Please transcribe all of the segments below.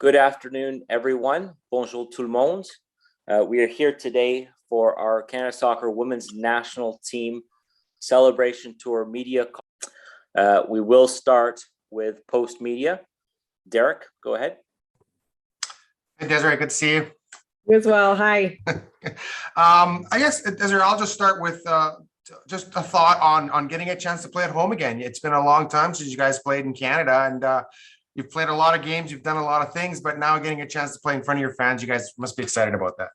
Good afternoon, everyone. Bonjour tout le monde. We are here today for our Canada Soccer Women's National Team Celebration Tour media. We will start with post media. Derek, go ahead. Hey, Desiree, good to see you. You as well. Hi. I guess, Desiree, I'll just start with just a thought on getting a chance to play at home again. It's been a long time since you guys played in Canada, and you've played a lot of games, you've done a lot of things, but now getting a chance to play in front of your fans, you guys must be excited about that.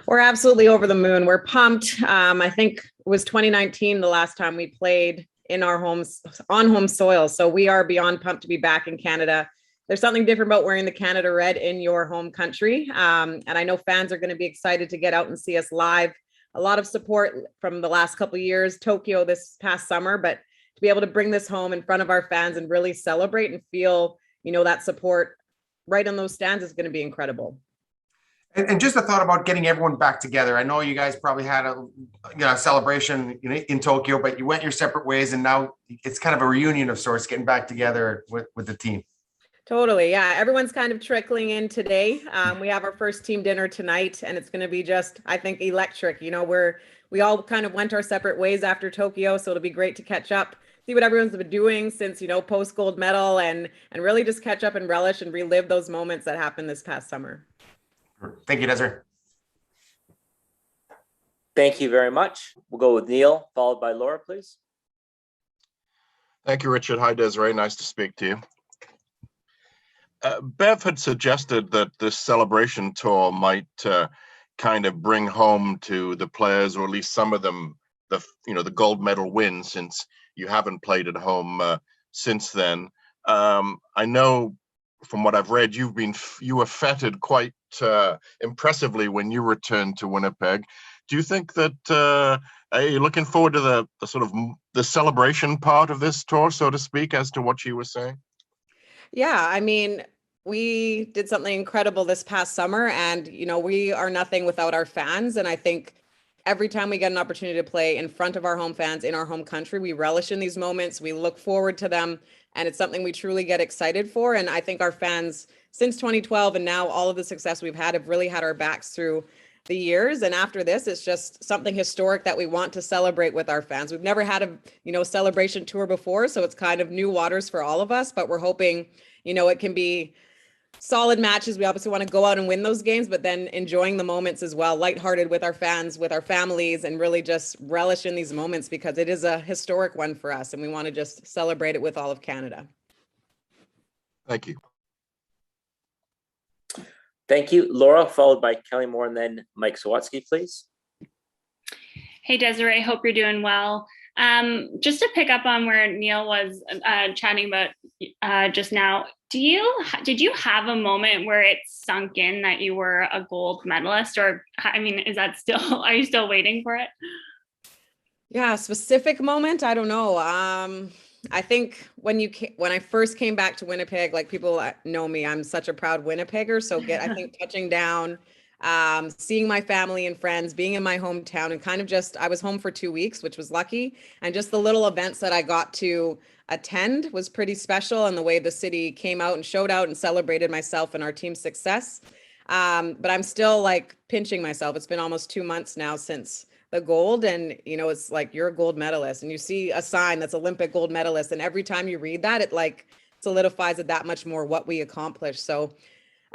We're absolutely over the moon. We're pumped. I think it was 2019 the last time we played in our homes on home soil. So we are beyond pumped to be back in Canada. There's something different about wearing the Canada red in your home country. And I know fans are going to be excited to get out and see us live. A lot of support from the last couple of years, Tokyo this past summer, but to be able to bring this home in front of our fans and really celebrate and feel, that support right on those stands is going to be incredible. And just a thought about getting everyone back together. I know you guys probably had a celebration in Tokyo, but you went your separate ways, and now it's kind of a reunion of sorts, getting back together with the team. Totally. Yeah. Everyone's kind of trickling in today. We have our first team dinner tonight, and it's going to be just, I think, electric. We all kind of went our separate ways after Tokyo. So it'll be great to catch up, see what everyone's been doing since, post gold medal, and really just catch up and relish and relive those moments that happened this past summer. Thank you, Desiree. Thank you very much. We'll go with Neil, followed by Laura, please. Thank you, Richard. Hi, Desiree. Nice to speak to you. Bev had suggested that this celebration tour might kind of bring home to the players, or at least some of them, the gold medal win, since you haven't played at home since then. I know from what I've read, you were feted quite impressively when you returned to Winnipeg. Do you think that are you looking forward to the sort of the celebration part of this tour, so to speak, as to what you were saying? Yeah, I mean, we did something incredible this past summer, and we are nothing without our fans. And I think every time we get an opportunity to play in front of our home fans in our home country, we relish in these moments. We look forward to them, and it's something we truly get excited for. And I think our fans, since 2012 and now all of the success we've had, have really had our backs through the years. And after this, it's just something historic that we want to celebrate with our fans. We've never had a celebration tour before, so it's kind of new waters for all of us, but we're hoping it can be solid matches. We obviously want to go out and win those games, but then enjoying the moments as well, lighthearted with our fans, with our families, and really just relish in these moments, because it is a historic one for us, and we want to just celebrate it with all of Canada. Thank you. Thank you, Laura, followed by Kelly Moore, and then Mike Sawatsky, please. Hey, Desiree, hope you're doing well. Just to pick up on where Neil was chatting about just now, did you have a moment where it sunk in that you were a gold medalist, or are you still waiting for it? Yeah, specific moment, I don't know. I think when I first came back to Winnipeg, like, people know me, I'm such a proud Winnipegger. So I think touching down, seeing my family and friends, being in my hometown, and kind of I was home for 2 weeks, which was lucky. And just the little events that I got to attend was pretty special. And the way the city came out and showed out and celebrated myself and our team's success. But I'm still pinching myself. It's been almost 2 months now since the gold, and it's like, you're a gold medalist, and you see a sign that's Olympic gold medalist, and every time you read that, it solidifies it that much more what we accomplished. So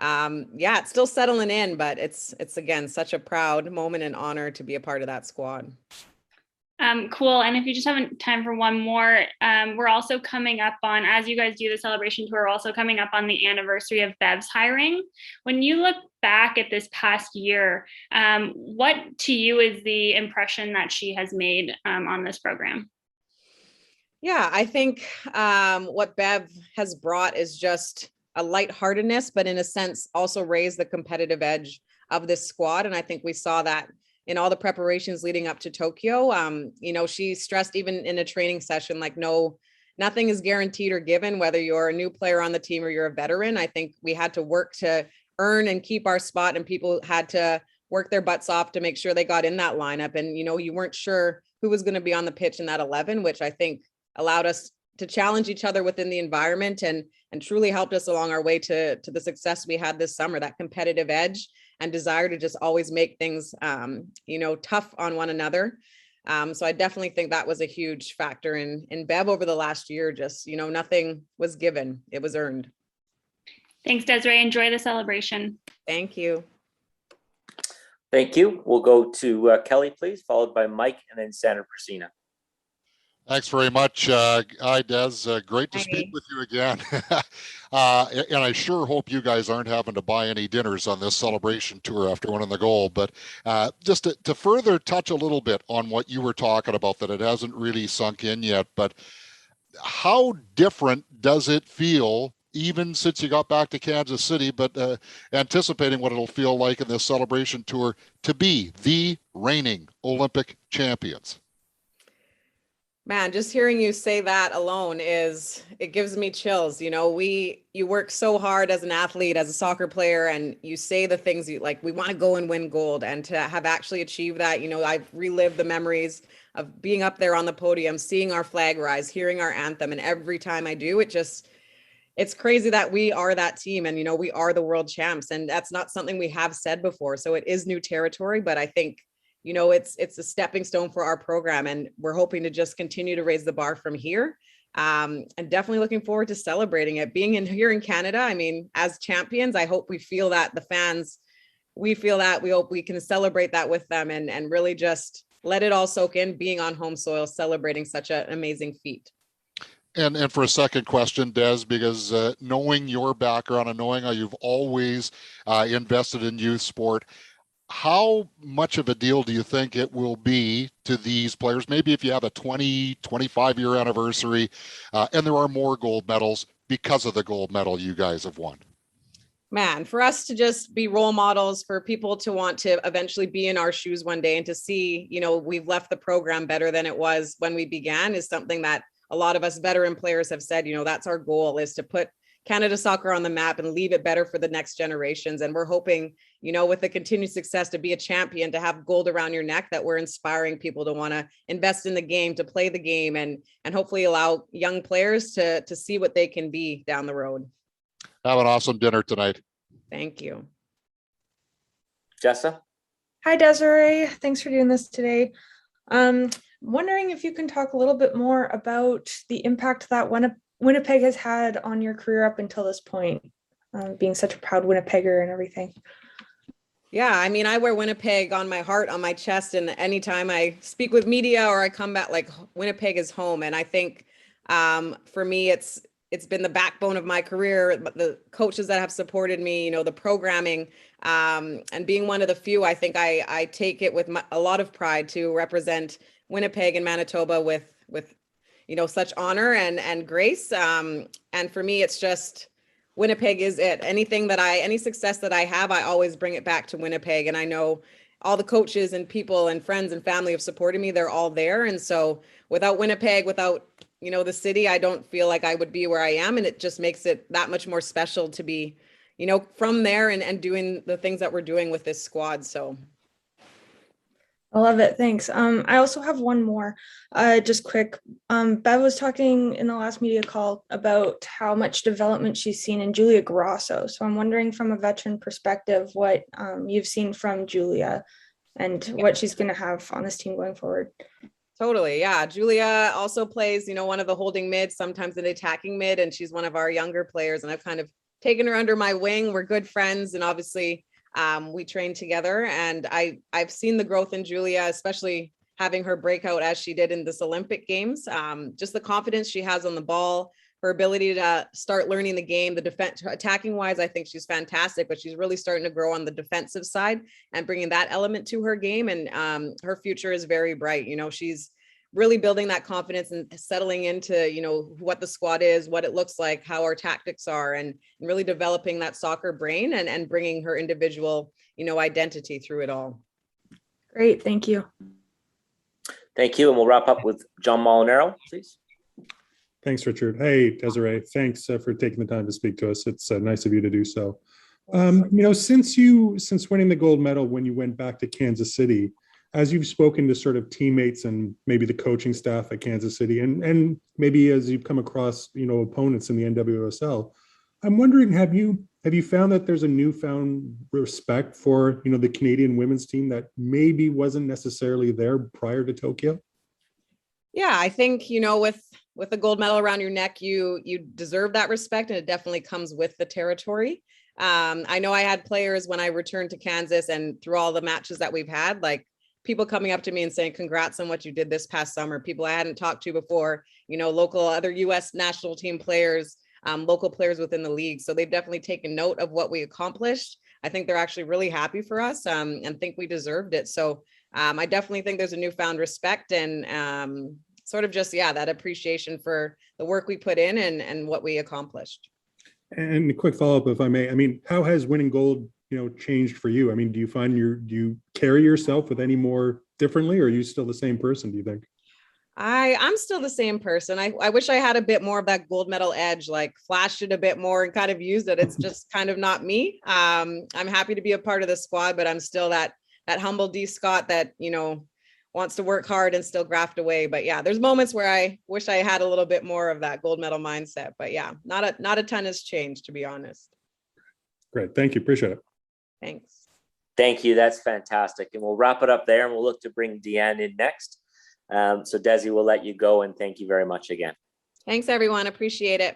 yeah, it's still settling in, but it's again such a proud moment and honor to be a part of that squad. Cool. And if you just have time for one more, we're also coming up on, as you guys do the celebration tour, we're also coming up on the anniversary of Bev's hiring. When you look back at this past year, what to you is the impression that she has made on this program? Yeah, I think what Bev has brought is just a lightheartedness, but in a sense also raised the competitive edge of this squad. And I think we saw that in all the preparations leading up to Tokyo. She stressed even in a training session, nothing is guaranteed or given, whether you're a new player on the team or you're a veteran. I think we had to work to earn and keep our spot, and people had to work their butts off to make sure they got in that lineup. And, you weren't sure who was going to be on the pitch in that 11, which I think allowed us to challenge each other within the environment and truly helped us along our way to the success we had this summer, that competitive edge and desire to just always make things, tough on one another. So I definitely think that was a huge factor in Bev over the last year. Just, nothing was given, it was earned. Thanks, Desiree. Enjoy the celebration. Thank you. Thank you. We'll go to Kelly, please, followed by Mike and then Sandra Persina. Thanks very much. Hi, Des. Great to speak with you again. And I sure hope you guys aren't having to buy any dinners on this celebration tour after winning the gold. But just to further touch a little bit on what you were talking about, that it hasn't really sunk in yet, but how different does it feel, even since you got back to Kansas City, but anticipating what it'll feel like in this celebration tour, to be the reigning Olympic champions? Man, just hearing you say that alone it gives me chills. You work so hard as an athlete, as a soccer player, and you say the things you like, we want to go and win gold, and to have actually achieved that, I've relived the memories of being up there on the podium, seeing our flag rise, hearing our anthem. And every time I do, it's crazy that we are that team and, we are the world champs, and that's not something we have said before. So it is new territory, but I think, it's a stepping stone for our program, and we're hoping to just continue to raise the bar from here. And definitely looking forward to celebrating it. Being here in Canada, I mean, as champions, I hope we feel that, the fans, we feel that, we hope we can celebrate that with them and really just let it all soak in, being on home soil, celebrating such an amazing feat. And for a second question, Des, because knowing your background and knowing how you've always invested in youth sport, how much of a deal do you think it will be to these players? Maybe if you have a 20, 25-year anniversary and there are more gold medals because of the gold medal you guys have won. Man, for us to just be role models, for people to want to eventually be in our shoes one day and to see, we've left the program better than it was when we began, is something that a lot of us veteran players have said, that's our goal, is to put Canada soccer on the map and leave it better for the next generations. And we're hoping, with the continued success, to be a champion, to have gold around your neck, that we're inspiring people to want to invest in the game, to play the game, and hopefully allow young players to see what they can be down the road. Have an awesome dinner tonight. Thank you. Jessa? Hi, Desiree. Thanks for doing this today. Wondering if you can talk a little bit more about the impact that Winnipeg has had on your career up until this point, being such a proud Winnipegger and everything. Yeah, I mean, I wear Winnipeg on my heart, on my chest, and anytime I speak with media or I come back, like, Winnipeg is home. And I think for me, it's been the backbone of my career, the coaches that have supported me, the programming, and being one of the few, I think I take it with a lot of pride to represent Winnipeg and Manitoba with such honor and grace. And for me, it's just, Winnipeg is it. Any success that I have, I always bring it back to Winnipeg. And I know all the coaches and people and friends and family have supported me. They're all there. And so without Winnipeg, without, the city, I don't feel like I would be where I am. And it just makes it that much more special to be, from there and doing the things that we're doing with this squad. So I love it. Thanks. I also have one more, just quick. Bev was talking in the last media call about how much development she's seen in Julia Grosso. So I'm wondering, from a veteran perspective, what you've seen from Julia and what she's going to have on this team going forward. Totally. Yeah. Julia also plays, one of the holding mids, sometimes an attacking mid, and she's one of our younger players. And I've kind of taken her under my wing. We're good friends. And obviously, we train together, and I've seen the growth in Julia, especially having her breakout as she did in this Olympic Games. Just the confidence she has on the ball, her ability to start learning the game, the defense, attacking wise, I think she's fantastic, but she's really starting to grow on the defensive side and bringing that element to her game. And her future is very bright. She's really building that confidence and settling into, what the squad is, what it looks like, how our tactics are, and really developing that soccer brain and bringing her individual, identity through it all. Great. Thank you. Thank you. And we'll wrap up with John Molinaro, please. Thanks, Richard. Hey, Desiree, thanks for taking the time to speak to us. It's nice of you to do so. Since winning the gold medal when you went back to Kansas City, as you've spoken to sort of teammates and maybe the coaching staff at Kansas City, and maybe as you've come across, opponents in the NWSL, I'm wondering, have you found that there's a newfound respect for, the Canadian women's team that maybe wasn't necessarily there prior to Tokyo? Yeah, I think, with a gold medal around your neck, you deserve that respect, and it definitely comes with the territory. I know I had players when I returned to Kansas and through all the matches that we've had, like people coming up to me and saying, congrats on what you did this past summer. People I hadn't talked to before, local other US national team players, local players within the league. So they've definitely taken note of what we accomplished. I think they're actually really happy for us and think we deserved it. So I definitely think there's a newfound respect and sort of just, that appreciation for the work we put in and what we accomplished. And a quick follow-up, if I may. I mean, how has winning gold, changed for you? I mean, do you find do you carry yourself with any more differently, or are you still the same person, do you think? I'm still the same person. I wish I had a bit more of that gold medal edge, like flashed it a bit more and kind of used it. It's just kind of not me. I'm happy to be a part of the squad, but I'm still that humble D Scott that, wants to work hard and still graft away. But yeah, there's moments where I wish I had a little bit more of that gold medal mindset. But yeah, not a ton has changed, to be honest. Great. Thank you. Appreciate it. Thanks. Thank you. That's fantastic. And we'll wrap it up there, and we'll look to bring Deanne in next. So Desi, we'll let you go, and thank you very much again. Thanks, everyone. Appreciate it.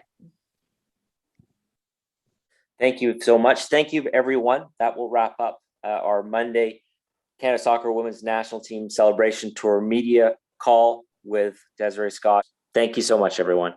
Thank you so much. Thank you, everyone. That will wrap up our Monday Canada Soccer Women's National Team Celebration Tour media call with Desiree Scott. Thank you so much, everyone.